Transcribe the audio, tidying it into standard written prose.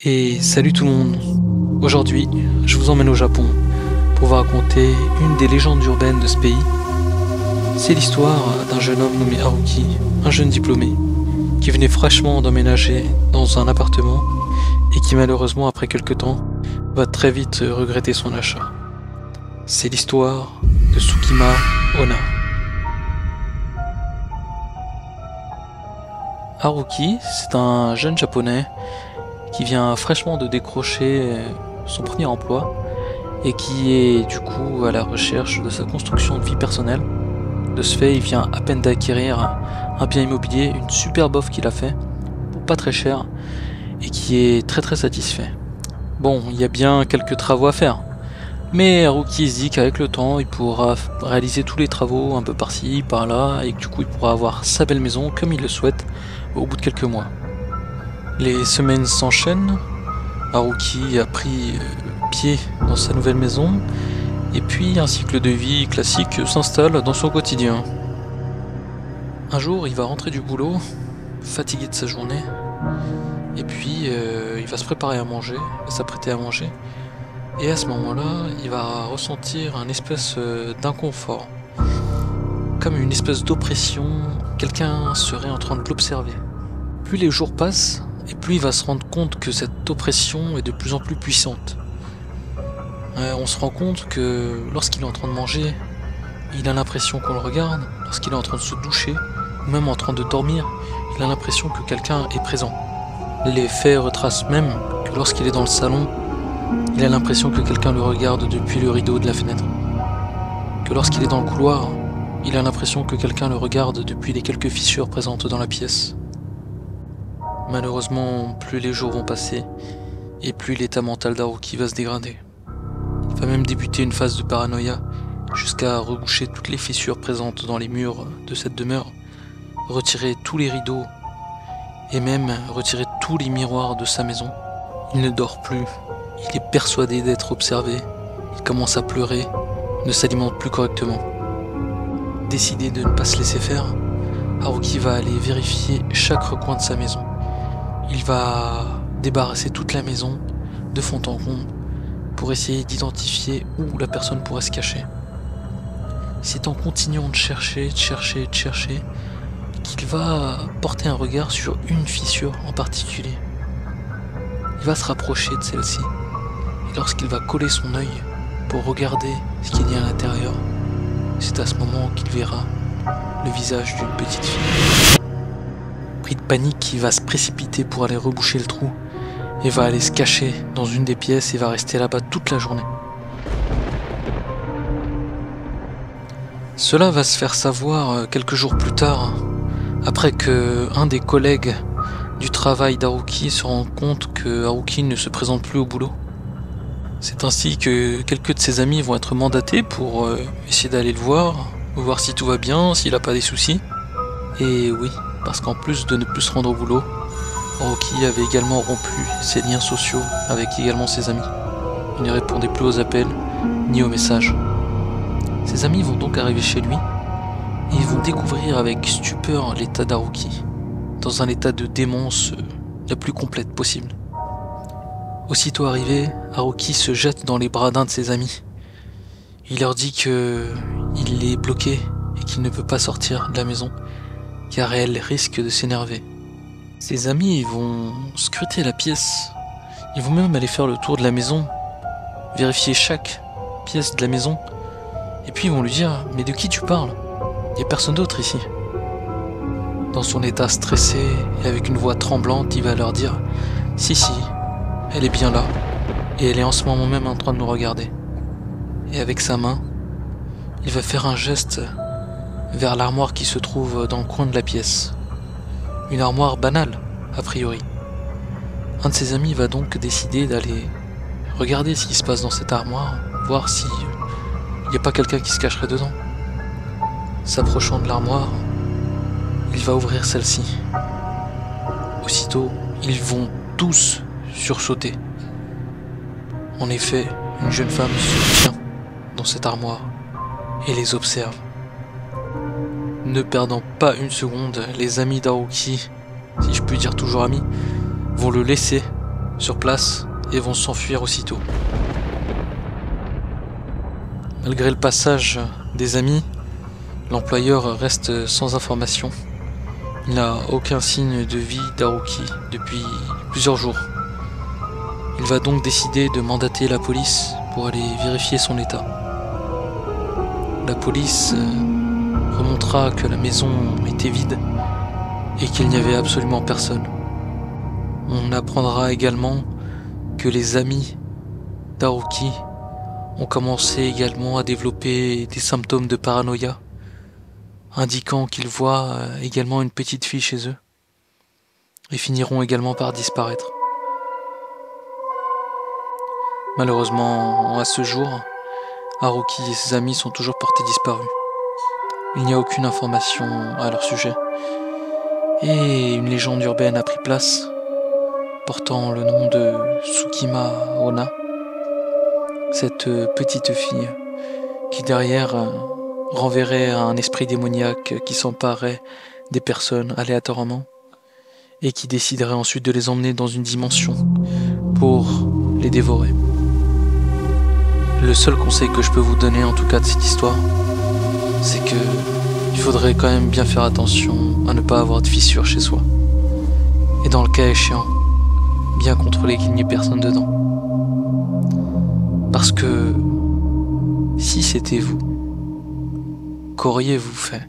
Et salut tout le monde. Aujourd'hui, je vous emmène au Japon pour vous raconter une des légendes urbaines de ce pays. C'est l'histoire d'un jeune homme nommé Haruki, un jeune diplômé, qui venait fraîchement d'emménager dans un appartement et qui malheureusement après quelques temps va très vite regretter son achat. C'est l'histoire de Tsukima Onna. Haruki, c'est un jeune japonais qui vient fraîchement de décrocher son premier emploi et qui est du coup à la recherche de sa construction de vie personnelle. De ce fait, il vient à peine d'acquérir un bien immobilier, une superbe offre qu'il a fait, pour pas très cher, et qui est très satisfait. Bon, il y a bien quelques travaux à faire, mais Haruki se dit qu'avec le temps, il pourra réaliser tous les travaux un peu par-ci, par-là, et que du coup il pourra avoir sa belle maison comme il le souhaite au bout de quelques mois. Les semaines s'enchaînent, Haruki a pris pied dans sa nouvelle maison, et puis un cycle de vie classique s'installe dans son quotidien. Un jour, il va rentrer du boulot, fatigué de sa journée, et puis il va se préparer à manger, s'apprêter à manger, et à ce moment-là, il va ressentir un espèce d'inconfort, comme une espèce d'oppression, quelqu'un serait en train de l'observer. Plus les jours passent, et plus il va se rendre compte que cette oppression est de plus en plus puissante. On se rend compte que lorsqu'il est en train de manger, il a l'impression qu'on le regarde, lorsqu'il est en train de se doucher, ou même en train de dormir, il a l'impression que quelqu'un est présent. Les faits retracent même que lorsqu'il est dans le salon, il a l'impression que quelqu'un le regarde depuis le rideau de la fenêtre. Que lorsqu'il est dans le couloir, il a l'impression que quelqu'un le regarde depuis les quelques fissures présentes dans la pièce. Malheureusement, plus les jours vont passer, et plus l'état mental d'Haruki va se dégrader. Il va même débuter une phase de paranoïa, jusqu'à reboucher toutes les fissures présentes dans les murs de cette demeure, retirer tous les rideaux, et même retirer tous les miroirs de sa maison. Il ne dort plus, il est persuadé d'être observé, il commence à pleurer, ne s'alimente plus correctement. Décidé de ne pas se laisser faire, Haruki va aller vérifier chaque recoin de sa maison. Il va débarrasser toute la maison de fond en comble pour essayer d'identifier où la personne pourrait se cacher. C'est en continuant de chercher qu'il va porter un regard sur une fissure en particulier. Il va se rapprocher de celle-ci et lorsqu'il va coller son œil pour regarder ce qu'il y a à l'intérieur, c'est à ce moment qu'il verra le visage d'une petite fille. Pris de panique, il va se précipiter pour aller reboucher le trou et va aller se cacher dans une des pièces et va rester là-bas toute la journée. Cela va se faire savoir quelques jours plus tard, après que un des collègues du travail d'Haruki se rende compte que Haruki ne se présente plus au boulot. C'est ainsi que quelques de ses amis vont être mandatés pour essayer d'aller le voir si tout va bien, s'il n'a pas des soucis. Et oui, parce qu'en plus de ne plus se rendre au boulot, Haruki avait également rompu ses liens sociaux avec également ses amis. Il ne répondait plus aux appels ni aux messages. Ses amis vont donc arriver chez lui et ils vont découvrir avec stupeur l'état d'Haruki, dans un état de démence la plus complète possible. Aussitôt arrivé, Haruki se jette dans les bras d'un de ses amis. Il leur dit qu'il est bloqué et qu'il ne peut pas sortir de la maison, car elle risque de s'énerver. Ses amis vont scruter la pièce, ils vont même aller faire le tour de la maison, vérifier chaque pièce de la maison, et puis ils vont lui dire « Mais de qui tu parles? Il n'y a personne d'autre ici. » Dans son état stressé et avec une voix tremblante, il va leur dire « Si, elle est bien là, et elle est en ce moment même en train de nous regarder. » Et avec sa main, il va faire un geste vers l'armoire qui se trouve dans le coin de la pièce. Une armoire banale, a priori. Un de ses amis va donc décider d'aller regarder ce qui se passe dans cette armoire, voir si il n'y a pas quelqu'un qui se cacherait dedans. S'approchant de l'armoire, il va ouvrir celle-ci. Aussitôt, ils vont tous sursauter. En effet, une jeune femme se tient dans cette armoire et les observe. Ne perdant pas une seconde, les amis d'Haruki, si je puis dire toujours amis, vont le laisser sur place et vont s'enfuir aussitôt. Malgré le passage des amis, l'employeur reste sans information. Il n'a aucun signe de vie d'Haruki depuis plusieurs jours. Il va donc décider de mandater la police pour aller vérifier son état. La police remontera que la maison était vide et qu'il n'y avait absolument personne. On apprendra également que les amis d'Haruki ont commencé également à développer des symptômes de paranoïa, indiquant qu'ils voient également une petite fille chez eux, et finiront également par disparaître. Malheureusement, à ce jour, Haruki et ses amis sont toujours portés disparus. Il n'y a aucune information à leur sujet, et une légende urbaine a pris place, portant le nom de Tsukima Onna, cette petite fille qui derrière renverrait un esprit démoniaque qui s'emparait des personnes aléatoirement et qui déciderait ensuite de les emmener dans une dimension pour les dévorer. Le seul conseil que je peux vous donner en tout cas de cette histoire, c'est que il faudrait quand même bien faire attention à ne pas avoir de fissures chez soi. Et dans le cas échéant, bien contrôler qu'il n'y ait personne dedans. Parce que si c'était vous, qu'auriez-vous fait ?